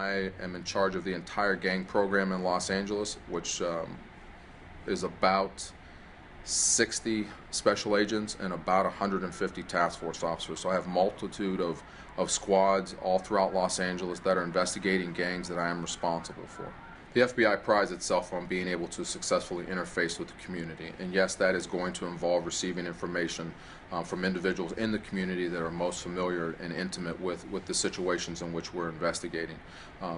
I am in charge of the entire gang program in Los Angeles, which is about 60 special agents and about 150 task force officers. So I have a multitude of squads all throughout Los Angeles that are investigating gangs that I am responsible for. The FBI prides itself on being able to successfully interface with the community, and yes, that is going to involve receiving information from individuals in the community that are most familiar and intimate with the situations in which we're investigating.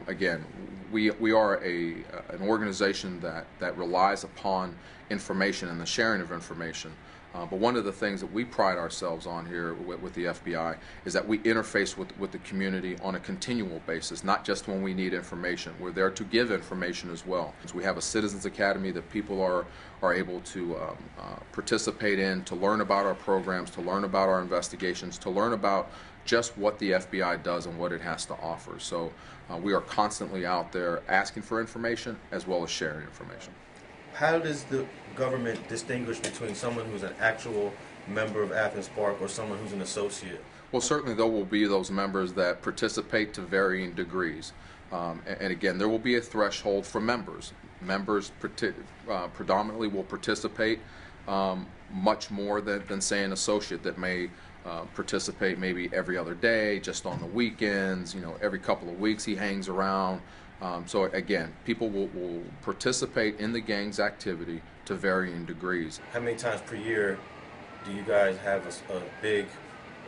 Again, we are an organization that relies upon information and the sharing of information. But one of the things that we pride ourselves on here with the FBI is that we interface with the community on a continual basis, not just when we need information. We're there to give information as well. So we have a Citizens Academy that people are able to participate in, to learn about our programs, to learn about our investigations, to learn about just what the FBI does and what it has to offer. So we are constantly out there asking for information as well as sharing information. How does the government distinguish between someone who's an actual member of Athens Park or someone who's an associate? Well, certainly there will be those members that participate to varying degrees. And again, there will be a threshold for members. Members predominantly will participate much more than say, an associate that may participate maybe every other day, just on the weekends, every couple of weeks he hangs around. So again, people will participate in the gang's activity to varying degrees. How many times per year do you guys have a big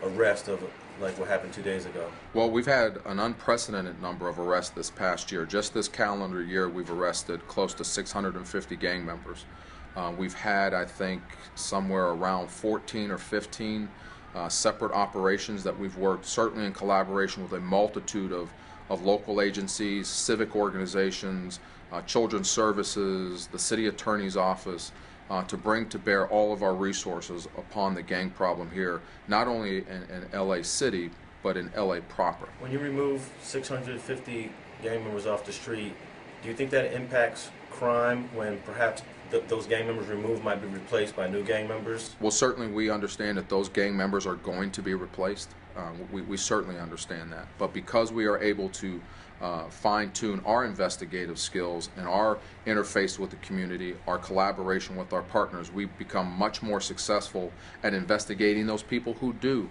arrest of like what happened 2 days ago? Well, we've had an unprecedented number of arrests this past year. Just this calendar year, we've arrested close to 650 gang members. We've had, I think, somewhere around 14 or 15 separate operations that we've worked, certainly in collaboration with a multitude of local agencies, civic organizations, children's services, the city attorney's office, to bring to bear all of our resources upon the gang problem here, not only in LA City, but in LA proper. When you remove 650 gang members off the street, do you think that impacts crime when perhaps those gang members removed might be replaced by new gang members? Well, certainly we understand that those gang members are going to be replaced. We certainly understand that. But because we are able to fine-tune our investigative skills and our interface with the community, our collaboration with our partners, we become much more successful at investigating those people who do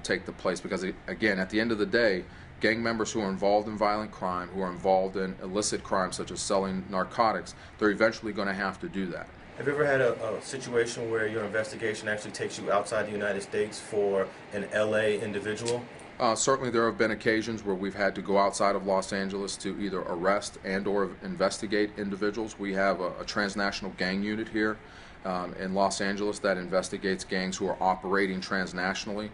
take the place. Because, again, at the end of the day, gang members who are involved in violent crime, who are involved in illicit crimes such as selling narcotics, they're eventually going to have to do that. Have you ever had a situation where your investigation actually takes you outside the United States for an LA individual? Certainly there have been occasions where we've had to go outside of Los Angeles to either arrest and or investigate individuals. We have a transnational gang unit here in Los Angeles that investigates gangs who are operating transnationally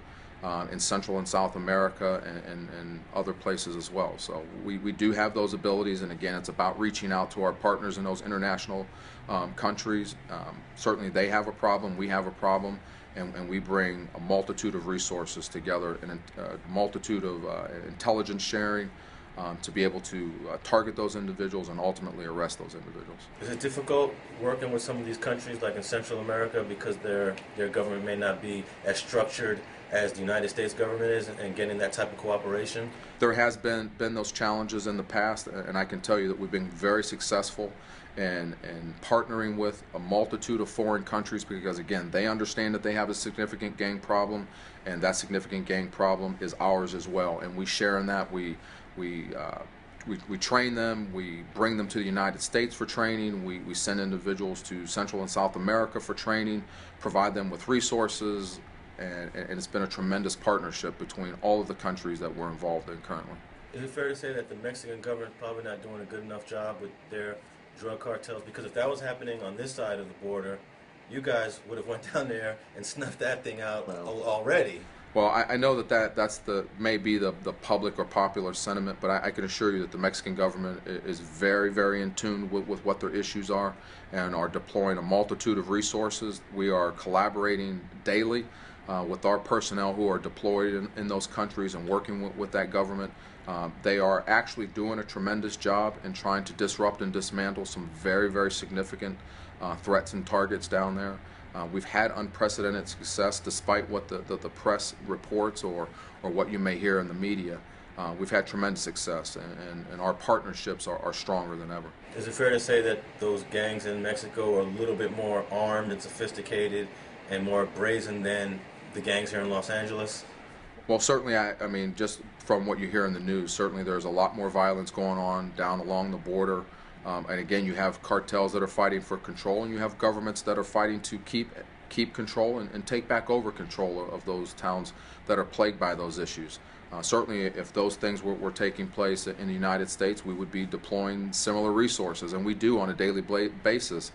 in Central and South America and other places as well. So we do have those abilities, and again, it's about reaching out to our partners in those international countries. Certainly they have a problem, we have a problem, and we bring a multitude of resources together and a multitude of intelligence sharing to be able to target those individuals and ultimately arrest those individuals. Is it difficult working with some of these countries like in Central America because their government may not be as structured as the United States government is and getting that type of cooperation? There has been those challenges in the past, and I can tell you that we've been very successful in partnering with a multitude of foreign countries because, again, they understand that they have a significant gang problem, and that significant gang problem is ours as well, and we share in that. We train them, we bring them to the United States for training, we send individuals to Central and South America for training, provide them with resources, and it's been a tremendous partnership between all of the countries that we're involved in currently. Is it fair to say that the Mexican government is probably not doing a good enough job with their drug cartels? Because if that was happening on this side of the border, you guys would have went down there and snuffed that thing out already. Well, I know that's may be the public or popular sentiment, but I can assure you that the Mexican government is very, very in tune with what their issues are and are deploying a multitude of resources. We are collaborating daily with our personnel who are deployed in those countries and working with that government. They are actually doing a tremendous job in trying to disrupt and dismantle some very, very significant threats and targets down there. We've had unprecedented success despite what the press reports or what you may hear in the media. we've had tremendous success, and our partnerships are stronger than ever. Is it fair to say that those gangs in Mexico are a little bit more armed and sophisticated and more brazen than the gangs here in Los Angeles? Well, certainly, I mean, just from what you hear in the news, certainly there's a lot more violence going on down along the border. And again, you have cartels that are fighting for control, and you have governments that are fighting to keep control and take back over control of those towns that are plagued by those issues. Certainly, if those things were taking place in the United States, we would be deploying similar resources, and we do on a daily basis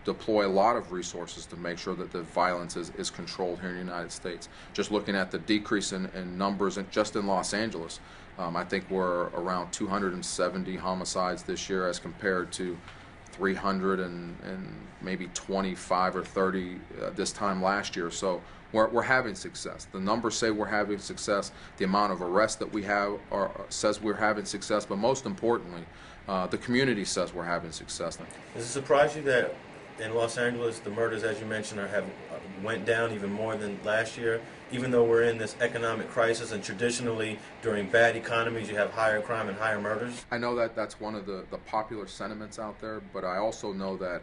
deploy a lot of resources to make sure that the violence is controlled here in the United States. Just looking at the decrease in numbers just in Los Angeles, I think we're around 270 homicides this year as compared to 300 and maybe 25 or 30 this time last year. So we're having success. The numbers say we're having success. The amount of arrests that we have says we're having success. But most importantly, the community says we're having success. Does it surprise you that in Los Angeles the murders, as you mentioned, went down even more than last year, even though we're in this economic crisis, and traditionally during bad economies you have higher crime and higher murders? I know that that's one of the popular sentiments out there, but I also know that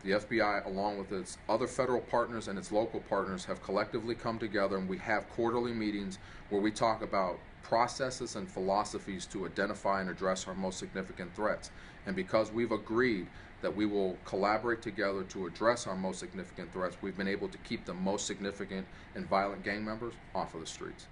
the FBI, along with its other federal partners and its local partners, have collectively come together, and we have quarterly meetings where we talk about processes and philosophies to identify and address our most significant threats. And because we've agreed that we will collaborate together to address our most significant threats, we've been able to keep the most significant and violent gang members off of the streets.